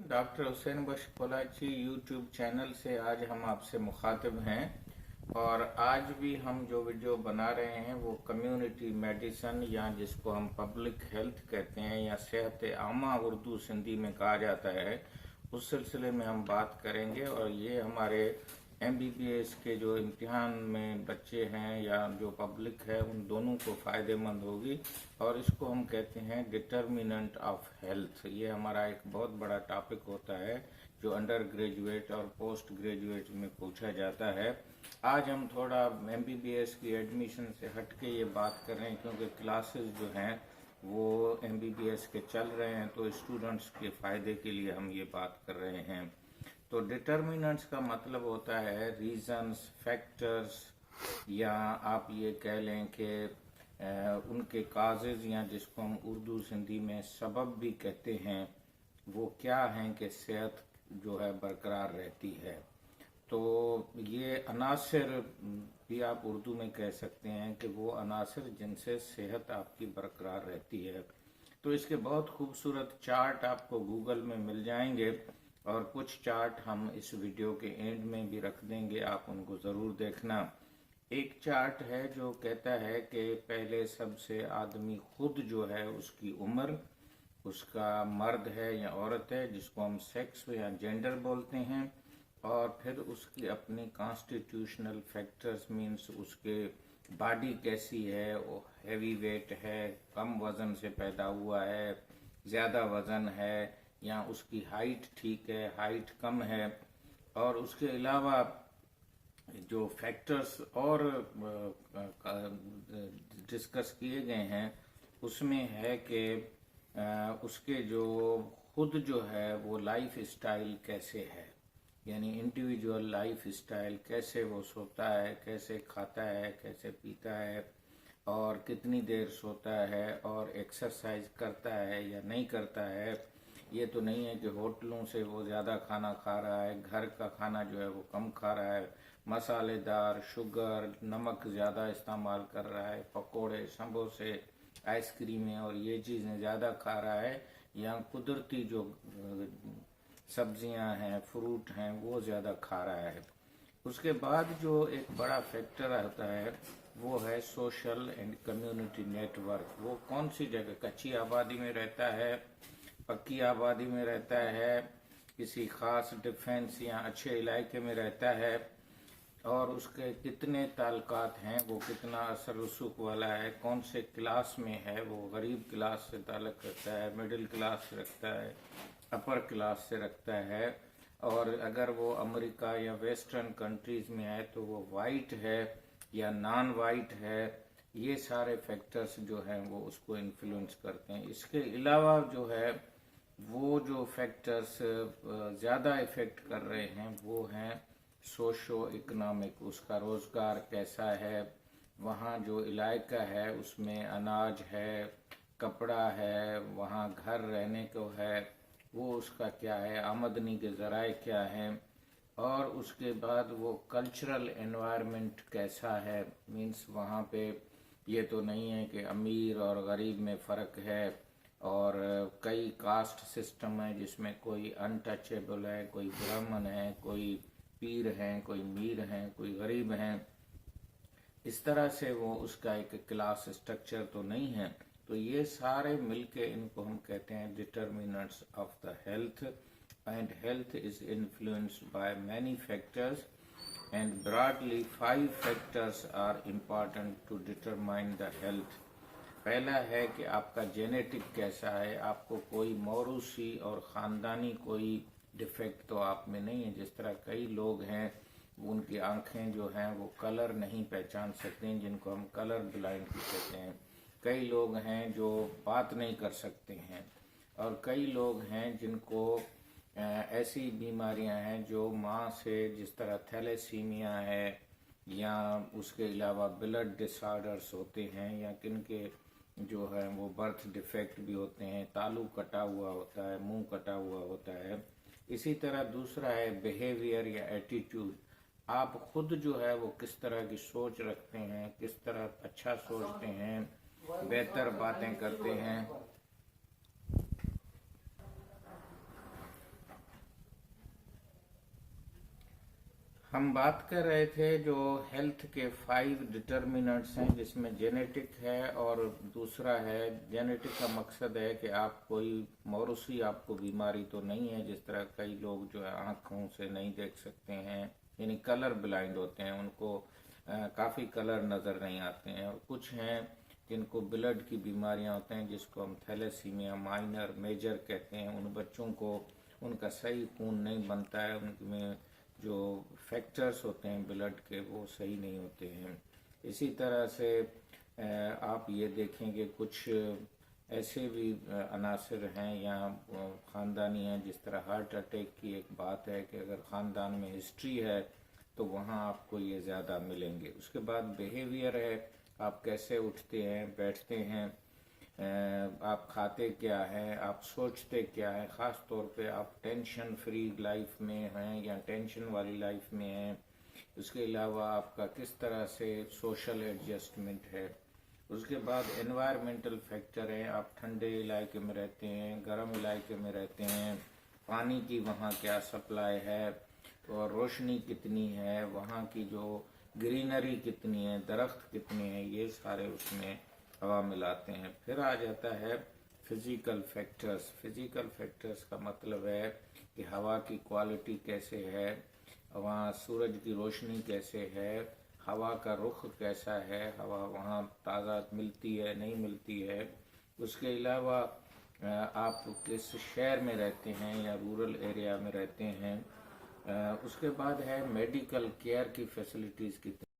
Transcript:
Doctor Hussain बख्श कोलाची YouTube channel से आज हम आपसे मुखातिब हैं और आज भी हम जो वीडियो बना रहे हैं वो कम्युनिटी मेडिसिन या जिसको हम पब्लिक हेल्थ कहते हैं या सेहत आमा उर्दू सिंधी में कहा जाता है, उस सिलसिले में हम बात करेंगे। और ये हमारे MBBS के जो इम्तिहान में बच्चे हैं या जो पब्लिक है उन दोनों को फ़ायदेमंद होगी। और इसको हम कहते हैं डिटर्मिनेंट ऑफ हेल्थ। ये हमारा एक बहुत बड़ा टॉपिक होता है जो अंडर ग्रेजुएट और पोस्ट ग्रेजुएट में पूछा जाता है। आज हम थोड़ा MBBS की एडमिशन से हट के ये बात कर रहे हैं क्योंकि क्लासेस जो हैं वो MBBS के चल रहे हैं, तो स्टूडेंट्स के फ़ायदे के लिए हम ये बात कर रहे हैं। तो डिटर्मिनेंट्स का मतलब होता है रीजंस, फैक्टर्स, या आप ये कह लें कि उनके काजेज या जिसको हम उर्दू सिंधी में सबब भी कहते हैं, वो क्या हैं कि सेहत जो है बरकरार रहती है। तो ये अनासर भी आप उर्दू में कह सकते हैं कि वो अनासर जिनसे सेहत आपकी बरकरार रहती है। तो इसके बहुत खूबसूरत चार्ट आपको गूगल में मिल जाएंगे और कुछ चार्ट हम इस वीडियो के एंड में भी रख देंगे, आप उनको ज़रूर देखना। एक चार्ट है जो कहता है कि पहले सबसे आदमी खुद जो है उसकी उम्र, उसका मर्द है या औरत है जिसको हम सेक्स या जेंडर बोलते हैं, और फिर उसकी अपनी कॉन्स्टिट्यूशनल फैक्टर्स मीन्स उसके बॉडी कैसी है, वो हैवी वेट है, कम वज़न से पैदा हुआ है, ज़्यादा वज़न है, या उसकी हाइट ठीक है, हाइट कम है। और उसके अलावा जो फैक्टर्स और डिस्कस किए गए हैं उसमें है कि उसके जो खुद जो है वो लाइफ स्टाइल कैसे है, यानी इंडिविजुअल लाइफ स्टाइल कैसे, वो सोता है, कैसे खाता है, कैसे पीता है, और कितनी देर सोता है, और एक्सरसाइज करता है या नहीं करता है। ये तो नहीं है कि होटलों से वो ज़्यादा खाना खा रहा है, घर का खाना जो है वो कम खा रहा है, मसालेदार, शुगर, नमक ज़्यादा इस्तेमाल कर रहा है, पकोड़े, समोसे, आइसक्रीमें और ये चीज़ें ज़्यादा खा रहा है, या कुदरती जो सब्जियां हैं, फ्रूट हैं, वो ज़्यादा खा रहा है। उसके बाद जो एक बड़ा फैक्टर होता है वो है सोशल एंड कम्युनिटी नेटवर्क। वो कौन सी जगह, कच्ची आबादी में रहता है, पक्की आबादी में रहता है, किसी ख़ास डिफेंस या अच्छे इलाके में रहता है, और उसके कितने ताल्लुकात हैं, वो कितना असर रसूख वाला है, कौन से क्लास में है, वो गरीब क्लास से ताल्लुक़ रखता है, मिडिल क्लास से रखता है, अपर क्लास से रखता है, और अगर वो अमेरिका या वेस्टर्न कंट्रीज़ में है तो वो वाइट है या नॉन वाइट है। ये सारे फैक्टर्स जो हैं वो उसको इन्फ्लुएंस करते हैं। इसके अलावा जो है वो जो फैक्टर्स ज़्यादा इफ़ेक्ट कर रहे हैं वो हैं सोशो इकनॉमिक। उसका रोज़गार कैसा है, वहाँ जो इलाका है उसमें अनाज है, कपड़ा है, वहाँ घर रहने को है, वो उसका क्या है, आमदनी के ज़राए क्या हैं, और उसके बाद वो कल्चरल एनवायरनमेंट कैसा है। मीन्स वहाँ पे ये तो नहीं है कि अमीर और गरीब में फ़र्क है, और कई कास्ट सिस्टम है जिसमें कोई अनटचेबल है, कोई ब्राह्मण है, कोई पीर हैं, कोई मीर हैं, कोई गरीब हैं। इस तरह से वो उसका एक क्लास स्ट्रक्चर तो नहीं है। तो ये सारे मिलके इनको हम कहते हैं determinants of the health. And health is influenced by many factors, and broadly 5 factors are important to determine the health. पहला है कि आपका जेनेटिक कैसा है, आपको कोई मौरूसी और ख़ानदानी कोई डिफेक्ट तो आप में नहीं है। जिस तरह कई लोग हैं उनकी आंखें जो हैं वो कलर नहीं पहचान सकते हैं, जिनको हम कलर ब्लाइंड कहते हैं। कई लोग हैं जो बात नहीं कर सकते हैं, और कई लोग हैं जिनको ऐसी बीमारियां हैं जो माँ से, जिस तरह थैलेसीमिया है, या उसके अलावा ब्लड डिसऑर्डर्स होते हैं, या किनके जो है वो बर्थ डिफेक्ट भी होते हैं, तालू कटा हुआ होता है, मुंह कटा हुआ होता है। इसी तरह दूसरा है बिहेवियर या एटीट्यूड। आप खुद जो है वो किस तरह की सोच रखते हैं, किस तरह अच्छा सोचते हैं, बेहतर बातें करते हैं। ہم بات کر رہے تھے جو ہیلتھ کے 5 ڈٹرمنٹس ہیں، جس میں جینیٹک ہے اور دوسرا ہے جینیٹک کا مقصد ہے کہ آپ کوئی موروثی آپ کو بیماری تو نہیں ہے، جس طرح کئی لوگ جو ہے آنکھوں سے نہیں دیکھ سکتے ہیں، یعنی کلر بلائنڈ ہوتے ہیں، ان کو کافی کلر نظر نہیں آتے ہیں، اور کچھ ہیں جن کو بلڈ کی بیماریاں ہوتے ہیں جس کو ہم تھیلیسیمیا مائنر میجر کہتے ہیں، ان بچوں کو ان کا صحیح خون نہیں بنتا ہے، ان میں جو فیکٹرز ہوتے ہیں بلڈ کے وہ صحیح نہیں ہوتے ہیں۔ اسی طرح سے آپ یہ دیکھیں کہ کچھ ایسے بھی عناصر ہیں یا خاندانی ہیں، جس طرح ہارٹ اٹیک کی ایک بات ہے کہ اگر خاندان میں ہسٹری ہے تو وہاں آپ کو یہ زیادہ ملیں گے۔ اس کے بعد بیہیویئر ہے، آپ کیسے اٹھتے ہیں بیٹھتے ہیں، آپ کھاتے کیا ہیں، آپ سوچتے کیا ہے، خاص طور پہ آپ ٹینشن فری لائف میں ہیں یا ٹینشن والی لائف میں ہیں۔ اس کے علاوہ آپ کا کس طرح سے سوشل ایڈجسٹمنٹ ہے۔ اس کے بعد انوائرمنٹل فیکٹر ہیں، آپ ٹھنڈے علاقے میں رہتے ہیں، گرم علاقے میں رہتے ہیں، پانی کی وہاں کیا سپلائی ہے اور روشنی کتنی ہے، وہاں کی جو گرینری کتنی ہے، درخت کتنے ہیں، یہ سارے اس میں عوامل آتے ہیں۔ پھر آ جاتا ہے فزیکل فیکٹرز۔ فزیکل فیکٹرز کا مطلب ہے کہ ہوا کی کوالٹی کیسے ہے، وہاں سورج کی روشنی کیسے ہے، ہوا کا رخ کیسا ہے، ہوا وہاں تازہ ملتی ہے نہیں ملتی ہے۔ اس کے علاوہ آپ کس شہر میں رہتے ہیں یا رورل ایریا میں رہتے ہیں۔ اس کے بعد ہے میڈیکل کیئر کی فیسلٹیز کتنی